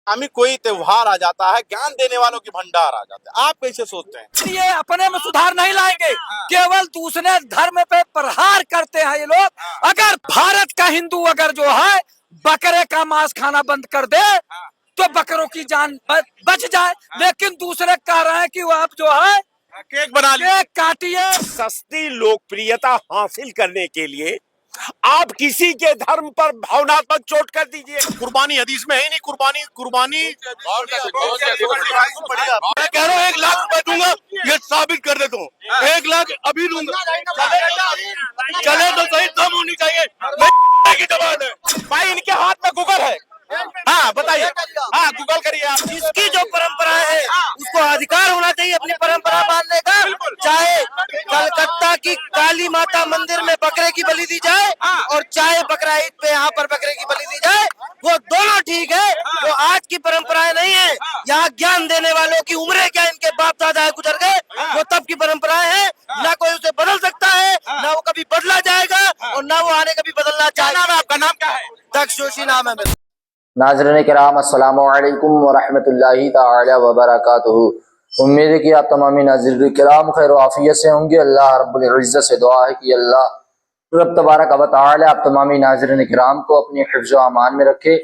आमी कोई त्योहार आ जाता है, ज्ञान देने वालों की भंडार आ जाता है। आप कैसे सोचते हैं? ये अपने में सुधार नहीं लाएंगे, केवल दूसरे धर्म पे प्रहार करते हैं ये लोग। अगर भारत का हिंदू अगर जो है बकरे का मांस खाना बंद कर दे तो बकरों की जान बच जाए, लेकिन दूसरे कह रहे हैं कि वो आप जो है केक बना केक काटिए। सस्ती लोकप्रियता हासिल करने के लिए आप किसी के धर्म पर भावनात्मक चोट कर दीजिए। कुर्बानी हदीस में है ही नहीं। कुर्बानी मैं कह रहा हूँ 1 लाख रुपए दूंगा, ये साबित कर दे तो 1 लाख अभी दूंगा। चले तो सही, दम होनी चाहिए। की जबान है भाई, इनके हाथ में गूगल है। हाँ बताइए, हाँ गूगल करिए आप। जिसकी जो परंपरा है उसको अधिकार होना चाहिए अपनी परंपरा मानने का। चाहे कलकत्ता की काली माता मंदिर में बकरे की बलि दी जाए और चाहे बकरा ईद पे यहाँ पर बकरे की बलि दी जाए, वो दोनों ठीक है। वो आज की परंपराएं नहीं है। यहाँ ज्ञान देने वालों की उम्र क्या इनके बाप दादा गुजर गए, वो तब की परंपराएं है। ना कोई उसे बदल सकता है, ना वो कभी बदला जाएगा और ना वो आने कभी बदलना चाहेगा। आपका नाम क्या है? दक्ष जोशी नाम है मेरा। नाज़रीन किराम अस्सलामु अलैकुम वरहमतुल्लाहि तआला वबरकातुहू। उम्मीद है कि आप तमामी नाज़रीन किराम खैर आफियत से होंगे। अल्लाह रब्बुल इज़्ज़त से दुआ है कि अल्लाह रब तबारक व तआला आप तमामी नाज़रीन किराम को अपनी हिफ्ज़ व अमान में रखे,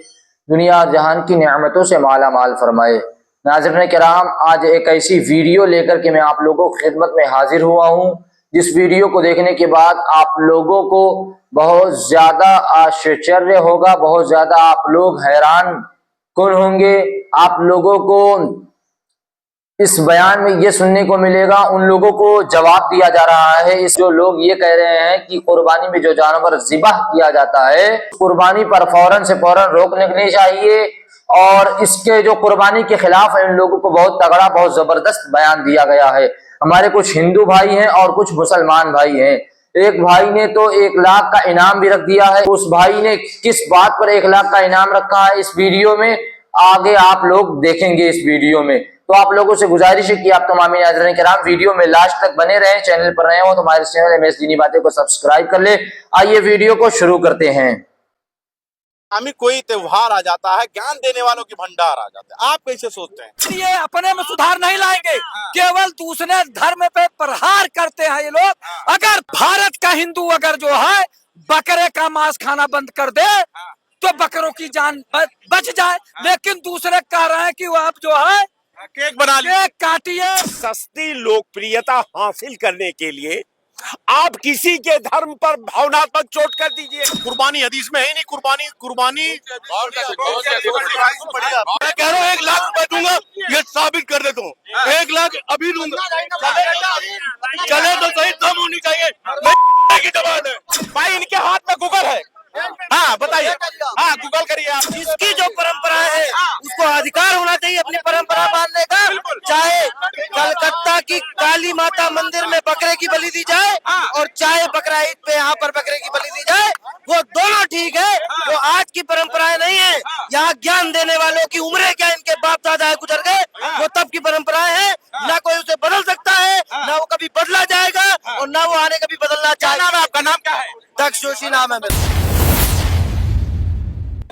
दुनिया और जहान की नेमतों से माला माल फरमाए। नाज़रीन किराम, आज एक ऐसी वीडियो लेकर के मैं आप लोगों की खिदमत में हाजिर हुआ हूँ, जिस वीडियो को देखने के बाद आप लोगों को बहुत ज्यादा आश्चर्य होगा, बहुत ज्यादा आप लोग हैरान कुन होंगे। आप लोगों को इस बयान में ये सुनने को मिलेगा, उन लोगों को जवाब दिया जा रहा है। इस जो लोग ये कह रहे हैं कि कुर्बानी में जो जानवर ज़िबाह किया जाता है, कुर्बानी पर फौरन से फौरन रोक लगनी चाहिए और इसके जो कुर्बानी के खिलाफ इन लोगों को बहुत तगड़ा, बहुत जबरदस्त बयान दिया गया है। हमारे कुछ हिंदू भाई हैं और कुछ मुसलमान भाई हैं। एक भाई ने तो 1 लाख का इनाम भी रख दिया है। उस भाई ने किस बात पर 1 लाख का इनाम रखा है, इस वीडियो में आगे आप लोग देखेंगे। इस वीडियो में तो आप लोगों से गुजारिश है कि आप तमामी नाज़रीन किराम वीडियो में लास्ट तक बने रहें। चैनल पर नए हो तो हमारे चैनल MS दीनी बातें को सब्सक्राइब कर ले। आइए वीडियो को शुरू करते हैं। आमी कोई त्योहार आ जाता है, ज्ञान देने वालों की भंडार आ जाता है। आप कैसे सोचते हैं? ये अपने में सुधार नहीं लाएंगे, केवल दूसरे धर्म पे प्रहार करते हैं ये लोग। अगर भारत का हिंदू अगर जो है बकरे का मांस खाना बंद कर दे तो बकरों की जान बच जाए, लेकिन दूसरे कह रहे हैं कि वो आप जो है केक बना केक काटिए। सस्ती लोकप्रियता हासिल करने के लिए आप किसी के धर्म पर भावनात्मक चोट कर दीजिए। कुर्बानी हदीस में है ही नहीं। कुर्बानी मैं कह रहा हूँ 1 लाख रुपए दूंगा, ये साबित कर दे तो 1 लाख अभी दूंगा। चले तो सही, दम होनी चाहिए। की जबान है भाई, इनके हाथ में गूगल है। हाँ बताइए, हाँ गूगल करिए आप। जिसकी जो परंपरा है उसको अधिकार होना चाहिए अपनी परंपरा मानने का। चाहे कलकत्ता की काली माता मंदिर में बकरे की बलि दी जाए और चाहे बकरा ईद पे यहाँ पर बकरे की बलि दी जाए, वो दोनों ठीक है। वो आज की परंपराएं नहीं है। यहाँ ज्ञान देने वालों की उम्र क्या इनके बाप दादा गुजर गए, वो तब की परंपराएं है। ना कोई उसे बदल सकता है, ना वो कभी बदला जाएगा और ना वो आने कभी बदलना चाहेगा। आपका नाम क्या है? दक्ष जोशी नाम है मेरा।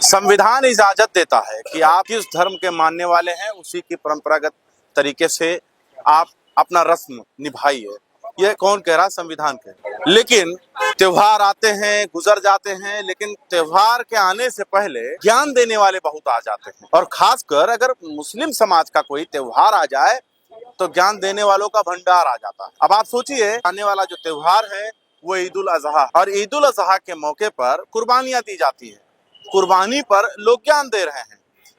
संविधान इजाजत देता है कि आप किस धर्म के मानने वाले हैं उसी की परंपरागत तरीके से आप अपना रस्म निभाइए। यह कौन कह रहा? संविधान कह रहा है। लेकिन त्योहार आते हैं, गुजर जाते हैं, लेकिन त्योहार के आने से पहले ज्ञान देने वाले बहुत आ जाते हैं। और खासकर अगर मुस्लिम समाज का कोई त्योहार आ जाए तो ज्ञान देने वालों का भंडार आ जाता है। अब आप सोचिए, आने वाला जो त्योहार है वो ईद उल अजहा, और ईद उल अजहा के मौके पर कुर्बानियां दी जाती है। कुर्बानी पर लोग ज्ञान दे रहे हैं,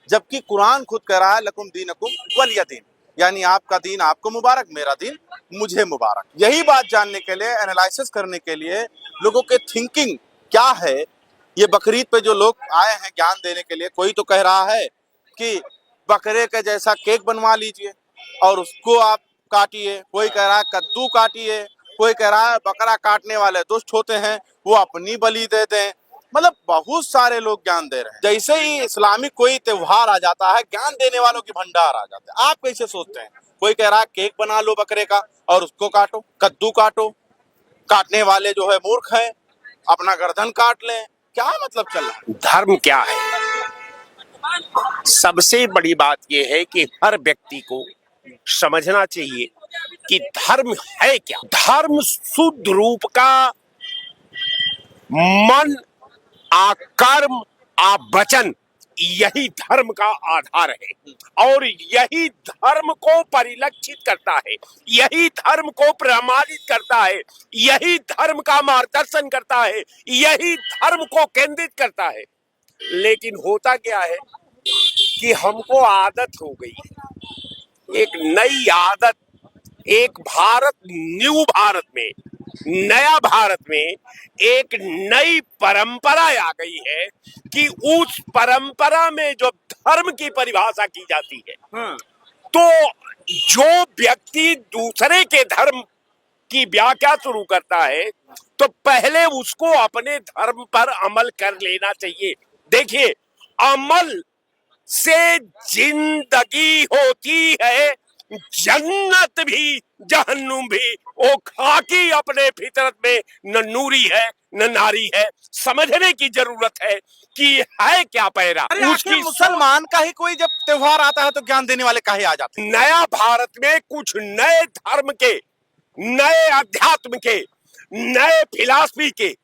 जबकि कुरान खुद कह रहा है लकुम दीनकुम वलिय दीन, यानी आपका दीन आपको मुबारक, मेरा दीन मुझे मुबारक। यही बात जानने के लिए, एनालिसिस करने के लिए लोगों के थिंकिंग क्या है, ये बकरीद पे जो लोग आए हैं ज्ञान देने के लिए, कोई तो कह रहा है कि बकरे के जैसा केक बनवा लीजिए और उसको आप काटिए, कोई कह रहा है कद्दू काटिए, कोई कह रहा है बकरा काटने वाले दुष्ट होते हैं वो अपनी बलि दे दें। मतलब बहुत सारे लोग ज्ञान दे रहे हैं। जैसे ही इस्लामिक कोई त्योहार आ जाता है, ज्ञान देने वालों की भंडार आ जाता है। आप कैसे सोचते हैं? कोई कह रहा है केक बना लो बकरे का और उसको काटो, कद्दू काटो, काटने वाले जो है मूर्ख हैं, अपना गर्दन काट लें। क्या मतलब चल रहा है? धर्म क्या है? सबसे बड़ी बात यह है कि हर व्यक्ति को समझना चाहिए कि धर्म है क्या। धर्म शुद्ध रूप का मन आ कर्म आ वचन, यही धर्म का आधार है और यही धर्म को परिलक्षित करता है, यही धर्म को प्रमाणित करता है, यही धर्म का मार्गदर्शन करता है, यही धर्म को केंद्रित करता है। लेकिन होता क्या है कि हमको आदत हो गई है, एक नई आदत, एक भारत, न्यू भारत में, नया भारत में एक नई परंपरा आ गई है कि उस परंपरा में जो धर्म की परिभाषा की जाती है, तो जो व्यक्ति दूसरे के धर्म की व्याख्या शुरू करता है तो पहले उसको अपने धर्म पर अमल कर लेना चाहिए। देखिए, अमल से जिंदगी होती है, जन्नत भी जहन्नुम भी। वो खाकी अपने फितरत में न नूरी है न नारी है। समझने की जरूरत है कि है क्या पैरा। अरे उसकी मुसलमान का ही कोई जब त्योहार आता है तो ज्ञान देने वाले काहे आ जाते हैं। नया भारत में कुछ नए धर्म के, नए अध्यात्म के, नए फिलॉसफी के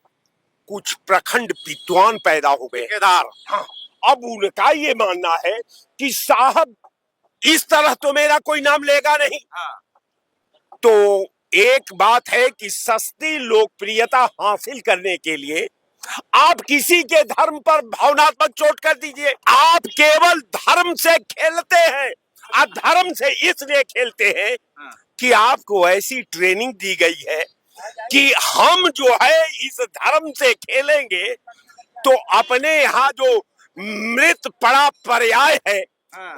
कुछ प्रखंड विद्वान पैदा हो गए। हाँ, अब उनका ये मानना है कि साहब इस तरह तो मेरा कोई नाम लेगा नहीं। तो एक बात है कि सस्ती लोकप्रियता हासिल करने के लिए आप किसी के धर्म पर भावनात्मक चोट कर दीजिए। आप केवल धर्म से खेलते हैं। आप धर्म से इसलिए खेलते हैं कि आपको ऐसी ट्रेनिंग दी गई है कि हम जो है इस धर्म से खेलेंगे तो अपने यहाँ जो मृत पड़ा पर्याय है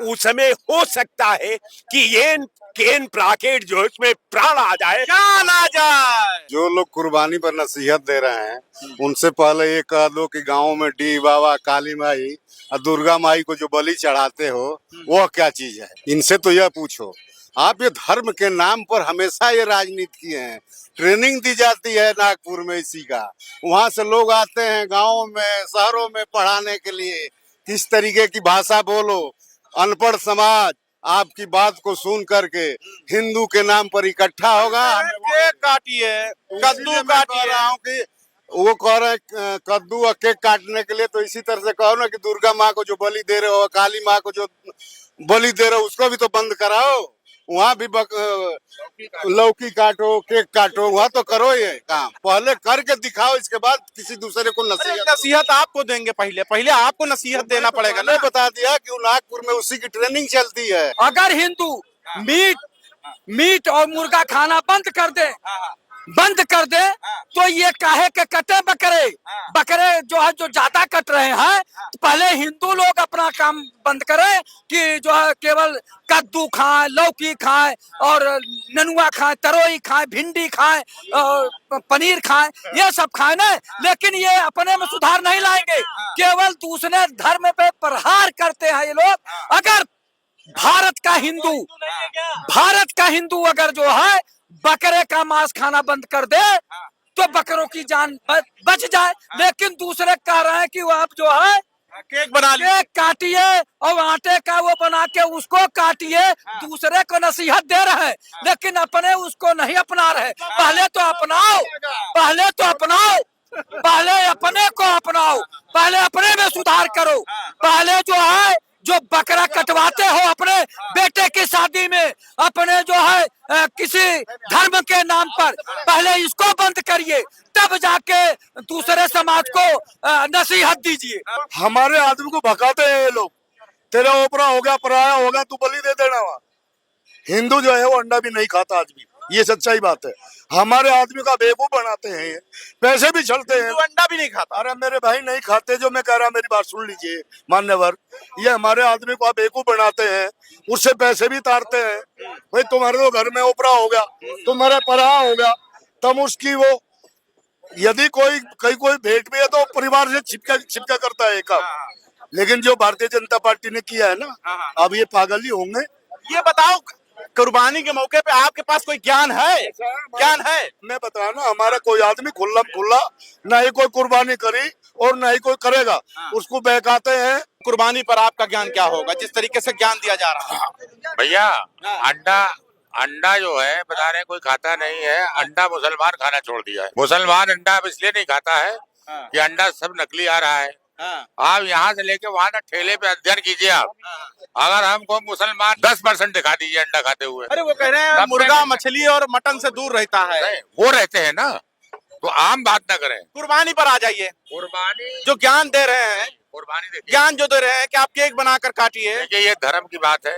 उसमें हो सकता है कि ये केन प्राकेट जो इसमें प्राण आ जाए, जान आ जाए। जो लोग कुर्बानी पर नसीहत दे रहे हैं उनसे पहले ये कह दो कि गांव में डी बाबा, काली माई और दुर्गा माई को जो बलि चढ़ाते हो वह क्या चीज है। इनसे तो यह पूछो। आप ये धर्म के नाम पर हमेशा ये राजनीति किए हैं। ट्रेनिंग दी जाती है नागपुर में इसी का, वहाँ से लोग आते हैं गाँव में, शहरों में पढ़ाने के लिए किस तरीके की भाषा बोलो। अनपढ़ समाज आपकी बात को सुन करके हिंदू के नाम पर इकट्ठा होगा। केक काटिए, कद्दू काटिए। वो कह रहे हैं कद्दू और केक काटने के लिए, तो इसी तरह से कहो ना कि दुर्गा माँ को जो बलि दे रहे हो, काली माँ को जो बलि दे रहे हो, उसको भी तो बंद कराओ। वहाँ भी लौकी काटो, केक काटो, वहाँ तो करो ये काम। पहले करके दिखाओ, इसके बाद किसी दूसरे को नसीहत आपको देंगे। पहले आपको नसीहत देना पड़ेगा। मैं बता दिया कि नागपुर में उसी की ट्रेनिंग चलती है। अगर हिंदू मीट और मुर्गा खाना बंद कर दे तो ये काहे के कटे बकरे जो है जो ज्यादा कट रहे हैं, तो पहले हिंदू लोग अपना काम बंद करें कि जो है केवल कद्दू खाएं, लौकी खाएं और ननुआ खाएं, तरोई खाएं, भिंडी खाएं, पनीर खाएं, ये सब खाएं ना। लेकिन ये अपने में सुधार नहीं लाएंगे, केवल दूसरे धर्म पे प्रहार करते हैं ये लोग। अगर भारत का हिंदू अगर जो है बकरे का मांस खाना बंद कर दे तो बकरों की जान बच जाए। लेकिन दूसरे कह रहे हैं कि वो आप जो है केक काटिए और आटे का वो बना के उसको काटिए, दूसरे को नसीहत दे रहे हैं लेकिन अपने उसको नहीं अपना रहे। पहले तो अपनाओ, पहले अपने को अपनाओ, पहले अपने में सुधार करो। पहले जो है जो बकरा कटवाते हो अपने बेटे की शादी में, अपने जो है किसी धर्म के नाम पर, पहले इसको बंद करिए, तब जाके दूसरे समाज को नसीहत दीजिए। हमारे आदमी को भगाते हैं ये लोग। तेरा ओपरा हो गया, पराया हो गया, तू बलि दे देना। वहाँ हिंदू जो है वो अंडा भी नहीं खाता आज भी, ये सच्चाई बात है। हमारे आदमी का बेवकूफ बनाते हैं, पैसे भी छलते हैं। अंडा भी नहीं खाता। अरे मेरे भाई नहीं खाते, जो मैं कह रहा, मेरी बात सुन लीजिए मान्यवर। ये हमारे आदमी को बेवकूफ बनाते हैं, उससे पैसे भी तारते हैं। भाई तुम्हारे तो घर में ओपरा हो गया, तुम्हारे पराया हो गया, तब उसकी वो यदि कोई भेंट भी है तो परिवार से छिपका करता है काम। लेकिन जो भारतीय जनता पार्टी ने किया है ना, अब ये पागल ही होंगे। ये बताओ, कुर्बानी के मौके पे आपके पास कोई ज्ञान है? मैं बता ना, हमारा कोई आदमी खुल्ला ना ही कोई कुर्बानी करी और ना ही कोई करेगा। उसको बहकाते हैं। कुर्बानी पर आपका ज्ञान क्या होगा, जिस तरीके से ज्ञान दिया जा रहा है? भैया अंडा अंडा जो है बता रहे हैं कोई खाता नहीं है। अंडा मुसलमान खाना छोड़ दिया है। मुसलमान अंडा अब इसलिए नहीं खाता है कि अंडा सब नकली आ रहा है। आप यहाँ से लेके वहाँ तक ठेले पे अध्ययन कीजिए आप। अगर हमको मुसलमान 10% दिखा दीजिए अंडा खाते हुए। अरे वो कह रहे हैं मुर्गा मछली और मटन से दूर रहता है। नहीं, वो रहते हैं ना, तो आम बात ना करें। कुर्बानी पर आ जाइए। कुर्बानी जो ज्ञान दे रहे हैं, कुर्बानी देखिए, ज्ञान जो दे रहे हैं कि आप केक बनाकर काटिए। देखिए ये धर्म की बात है।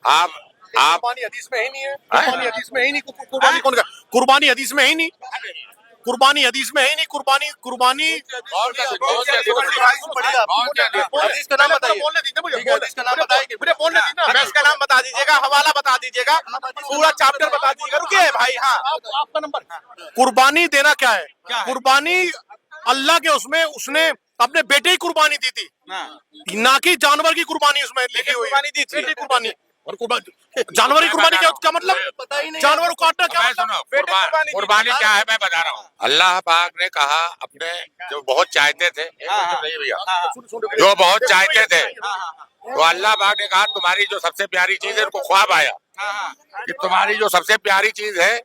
आप कुर्बानी हदीस में ही नहीं है। कुर्बानी हदीस में ही नहीं। कुर्बानी कौन का? कुर्बानी हदीस में ही नहीं। कुर्बानी हदीस में है ही नहीं। कुर्बानी कुर्बानी हदीस का नाम बताइए। हदीस का नाम बताइए। हदीस का नाम बता दीजिएगा, हवाला बता दीजिएगा, पूरा चैप्टर बता दीजिएगा। रुकिए भाई। हाँ, आपका नंबर। कुर्बानी देना क्या है? कुर्बानी अल्लाह के उसमें उसने अपने बेटे की कुर्बानी दी थी, ना कि जानवर की कुर्बानी उसमें लिखी हुई। कुर्बानी दी थी। कुर्बानी और जानवर की कुर्बानी क्या मतलब? पता ही नहीं। जानवर को काटना क्या मतलब? सुनो, कुर्बानी क्या है मैं बता रहा हूँ। अल्लाह पाक ने कहा अपने जो बहुत चाहते थे, नहीं भैया, जो बहुत चाहते थे, तो अल्लाह पाक ने कहा तुम्हारी जो सबसे प्यारी चीज है उनको ख्वाब आया कि तुम्हारी जो सबसे प्यारी चीज है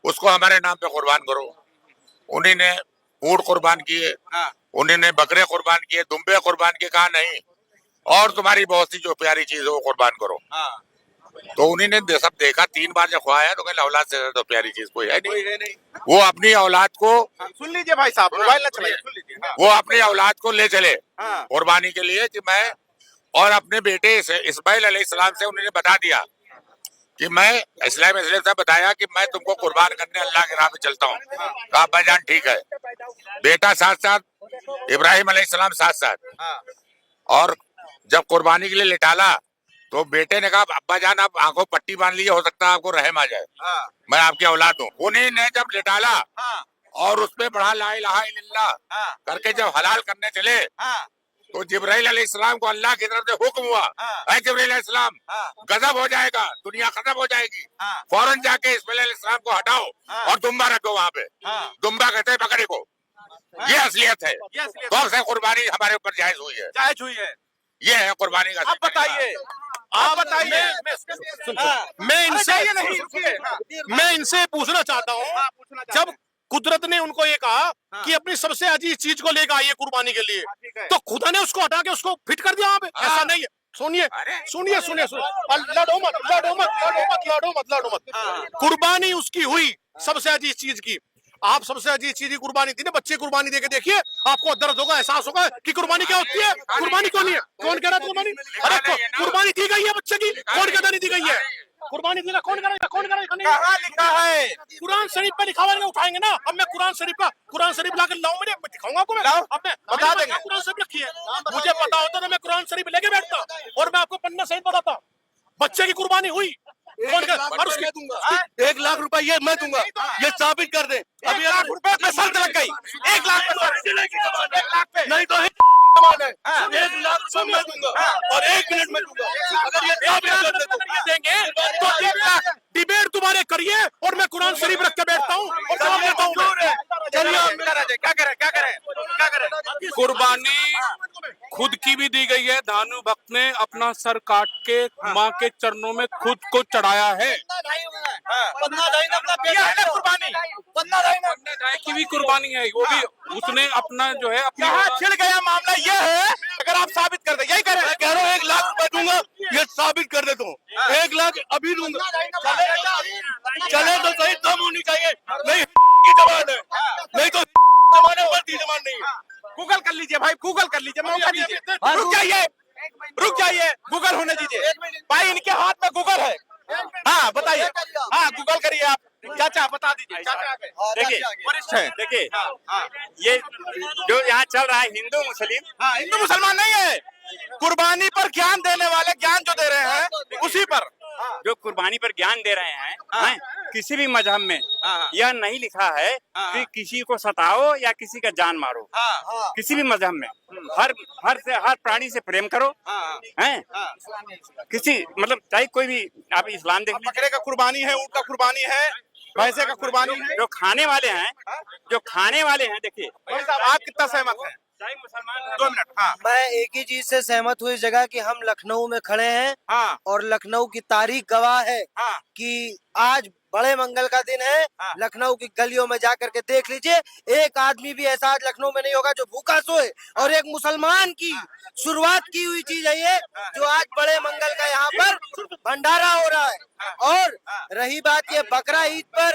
उसको हमारे नाम पे कुर्बान करो। उन्हीं ने ऊंट कुर्बान किए, उन्हीं ने बकरे कुर्बान किए, दुम्बे कुर्बान किए। कहा नहीं, और तुम्हारी बहुत सी जो प्यारी चीज है वो कुर्बान करो। तो उन्हीं ने सब देखा, 3 बार जब खुआया तो कहे औलाद से तो प्यारी चीज कोई है नहीं। वो अपनी औलाद को, सुन लीजिए भाई साहब, मोबाइल ना चलाइए, सुन लीजिए। वो अपनी औलाद को ले चले कुर्बानी के लिए कि मैं, और अपने बेटे से इस्माइल अलैहिस्सलाम से उन्होंने बता दिया कि मैं इस्लाम से बताया कि मैं तुमको कुर्बान करने अल्लाह की राह पे चलता हूँ। तो आप भाईजान ठीक है। बेटा साथ साथ, इब्राहिम अलैहिस्सलाम साथ साथ। और जब कुर्बानी के लिए लिटाला तो बेटे ने कहा अब्बा जान आप आंखों पट्टी बांध लीजिए, हो सकता है आपको रहम आ जाए, मैं आपकी औलाद हूँ। उन्हीं ने जब लिटाला और उसपे पढ़ा ला इलाहा इल्लल्लाह करके जब हलाल करने चले तो जिब्राइल अलैहिस्सलाम को अल्लाह की तरफ से हुक्म हुआ, ऐ जिब्राइल अलैहिस्सलाम गजब हो जाएगा, दुनिया खत्म हो जाएगी, फौरन जाके इस्माइल अलैहिस्सलाम को हटाओ और दुम्बा रखो वहाँ पे। दुम्बा कहते हैं बकरे को। ये असलियत है। तो से कुर्बानी हमारे ऊपर जायज हुई है। जायज हुई है। ये है कुर्बानी का। आप बताइए, आप बताइए। मैं इनसे पूछना चाहता हूँ, जब कुदरत ने उनको ये कहा कि अपनी सबसे अजीज चीज को लेकर आइए कुर्बानी के लिए, तो खुदा ने उसको हटा के उसको फिट कर दिया वहाँ पे? ऐसा नहीं है। सुनिए सुनिए सुनिए सुनिए, लड़ो मत लड़ो मत लड़ो मत लड़ो मत लड़ो मत। कुर्बानी उसकी हुई सबसे अजीज चीज की। आप सबसे अजीज चीज की कुर्बानी थी ना, बच्चे कुर्बानी देके देखिए, आपको दर्द होगा, एहसास होगा कि कुर्बानी क्या होती है। कुर्बानी क्यों नहीं है? कौन कह रहा है कुर्बानी? अरे कुर्बानी दी गई है बच्चे की, कौन कहता नहीं दी गई है? कुर्बानी दी, कौन करेगा? कौन करेगा? कहाँ लिखा है? कुरान शरीफ पे लिखा हुआ, उठाएंगे ना। अब मैं कुरान शरीफ लाकर लाऊं, मैं दिखाऊंगा आपको। मैं अब मैं बता देंगे कुरान शरीफ रखी है। मुझे पता होता तो मैं कुरान शरीफ लेके बैठता और मैं आपको पन्ना सहित बताता। बच्चे की कुर्बानी हुई, कौन कर? और उसकी 1 लाख रुपए ये मैं दूंगा, ये साबित कर दे। अभी 1 लाख रुपए पे शर्त लग गई। 1 लाख पे नहीं तो 1 लाख रुपए मैं दूंगा और 1 मिनट में दूंगा। अगर ये साबित कर दे तो देंगे तो 1 लाख डिबेट तुम्हारे करिए और मैं कुरान शरीफ रख के बैठता हूँ और जवाब देता हूँ। क्या करें? कुर्बानी खुद की भी दी गई है। दानू भक्त ने अपना सर काट के माँ के चरणों में खुद को चढ़ाया है। पन्ना दाई की भी कुर्बानी है, वो भी उसने अपना जो है अपनी। यहाँ छिड़ गया मामला ये है, अगर आप साबित कर दे, यही करें। मैं कह रहा हूँ 1 लाख रुपए दूंगा, ये साबित कर दे तू। 1 लाख अभी दूंगा। चले तो सही, दम होनी चाहिए। नहीं की जबान है, नहीं तो जमाने पर की जबान नहीं है। गूगल कर लीजिए भाई, गूगल कर लीजिए, मौका दीजिए। रुक जाइए, गूगल होने दीजिए भाई, इनके हाथ में गूगल है। हाँ बताइए, हाँ गूगल करिए आप। चाचा बता दीजिए। देखिए वरिष्ठ है। देखिए ये जो यहाँ चल रहा है हिंदू मुस्लिम, हाँ, हिंदू मुसलमान नहीं है, कुर्बानी पर ज्ञान देने वाले, ज्ञान जो दे रहे हैं उसी पर। जो कुर्बानी पर ज्ञान दे रहे हैं, किसी भी मजहब में यह नहीं लिखा है कि किसी को सताओ या किसी का जान मारो। किसी भी मजहब में हर प्राणी से प्रेम करो। हैं किसी मतलब चाहे कोई भी, आप इस्लाम देख लीजिए, बकरे का कुर्बानी है, ऊँट का कुर्बानी है, भैंसे का कुर्बानी है। जो खाने वाले हैं देखिए भाई साहब आप कितना सहमत हैं? चाहे मुसलमान 2 मिनट। हाँ मैं एक ही चीज से सहमत हूँ इस जगह कि हम लखनऊ में खड़े हैं हाँ और लखनऊ की तारीख गवाह है हाँ कि आज बड़े मंगल का दिन है। हाँ। लखनऊ की गलियों में जाकर के देख लीजिए, एक आदमी भी ऐसा आज लखनऊ में नहीं होगा जो भूखा सोए। और एक मुसलमान की शुरुआत की हुई चीज है ये, जो आज बड़े मंगल का यहाँ पर भंडारा हो रहा है। और रही बात ये बकरा ईद पर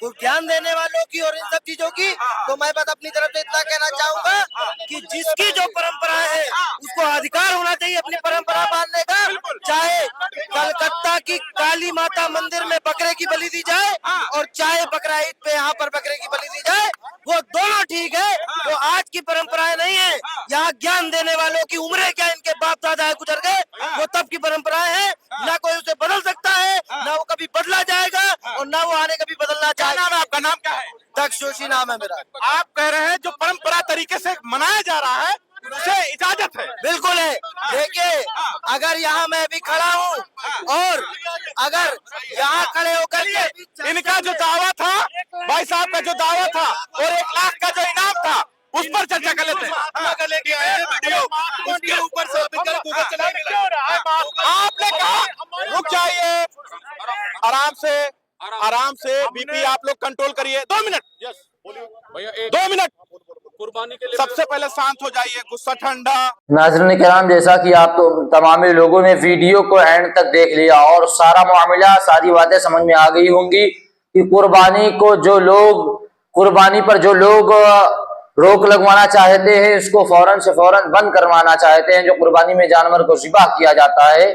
कुछ ध्यान देने वालों की और इन सब चीजों की, तो मैं बस अपनी तरफ से इतना कहना चाहूंगा कि जिसकी जो परंपरा है उसको अधिकार होना चाहिए अपनी परंपरा मानने का। चाहे कलकत्ता की काली माता मंदिर में बकरे की बलि दी जाए और चाहे बकरा ईद पे यहाँ पर बकरे की बलि दी जाए, वो दोनों ठीक है। वो आज की परंपराएं नहीं है। यहाँ ज्ञान देने वालों की उम्रें क्या इनके बाप दादा गुजर गए, वो तब की परंपराएं हैं। ना कोई उसे बदल सकता है, ना वो कभी बदला जाएगा और ना वो आने कभी बदलना चाहेगा। नाम है आपका? नाम क्या है? दक्ष जोशी नाम है मेरा। आप कह रहे हैं जो परंपरा तरीके से मनाया जा रहा है उसे इजाजत है। बिल्कुल है। देखिए, अगर यहाँ मैं भी खड़ा हूँ और अगर यहाँ खड़े होकर के इनका जो दावा था, भाई साहब का जो दावा था और 1 लाख का जो इनाम था, उस पर चर्चा कर लेते हैं। उसके ऊपर साबित कर गूगल चलाएंगे। आपने कहा रुक जाइए, आराम से बीपी आप लोग कंट्रोल करिए। 2 मिनट। यस भैया 2 मिनट। कुर्बानी के लिए सबसे पहले शांत हो जाइए, गुस्सा ठंडा। नाज़रीन किराम, जैसा कि आप तो तमाम लोगों ने वीडियो को एंड तक देख लिया और सारा मामला, सारी बातें समझ में आ गई होंगी कि कुर्बानी पर जो लोग रोक लगवाना चाहते हैं, इसको फौरन से फौरन बंद करवाना चाहते हैं। जो कुर्बानी में जानवर को ज़िबा किया जाता है,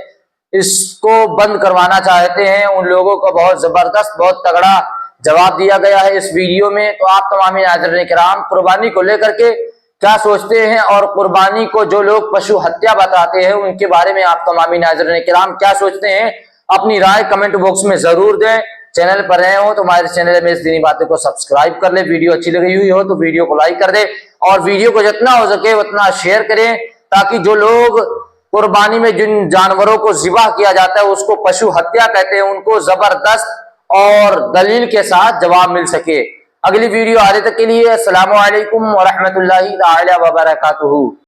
इसको बंद करवाना चाहते हैं, उन लोगों को बहुत जबरदस्त, बहुत तगड़ा जवाब दिया गया है इस वीडियो में। तो आप तमाम नाज़रीन किराम कुर्बानी को लेकर के क्या सोचते हैं और कुर्बानी को जो लोग पशु हत्या बताते हैं उनके बारे में आप तमाम नाज़रीन किराम क्या सोचते हैं? अपनी राय कमेंट बॉक्स में जरूर दें। चैनल पर नए हो तो हमारे चैनल में इस दीनी बातें को सब्सक्राइब कर ले। वीडियो अच्छी लगी हुई हो तो वीडियो को लाइक कर दे और वीडियो को जितना हो सके उतना शेयर करें, ताकि जो लोग कुर्बानी में जिन जानवरों को ज़िबा किया जाता है उसको पशु हत्या कहते हैं, उनको जबरदस्त और दलील के साथ जवाब मिल सके। अगली वीडियो आने तक के लिए अस्सलामु अलैकुम व रहमतुल्लाहि ताला व बरकातुहू।